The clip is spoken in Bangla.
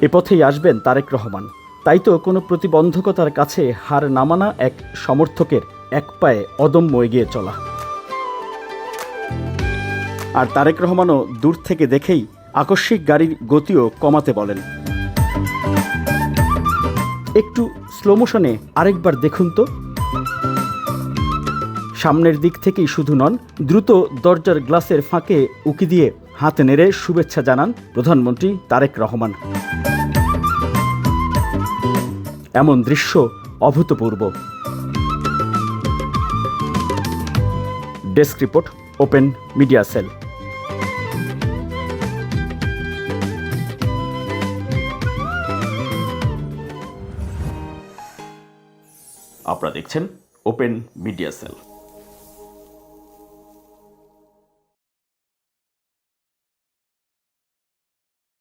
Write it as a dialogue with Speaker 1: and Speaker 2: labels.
Speaker 1: এ পথেই আসবেন তারেক রহমান। তাই তো কোনো প্রতিবন্ধকতার কাছে হার না মানা এক সমর্থকের এক পায়ে অদম্য এগিয়ে চলা। আর তারেক রহমানও দূর থেকে দেখেই আকস্মিক গাড়ির গতিও কমাতে বলেন। একটু স্লো মোশনে আরেকবার দেখুন তো। সামনের দিক থেকেই শুধু নন, দ্রুত দরজার গ্লাসের ফাঁকে উকি দিয়ে হাত নেড়ে শুভেচ্ছা জানান প্রধানমন্ত্রী তারেক রহমান। এমন দৃশ্য অভূতপূর্ব। Desk report, open media cell. আপনারা দেখছেন ওপেন মিডিয়া সেল।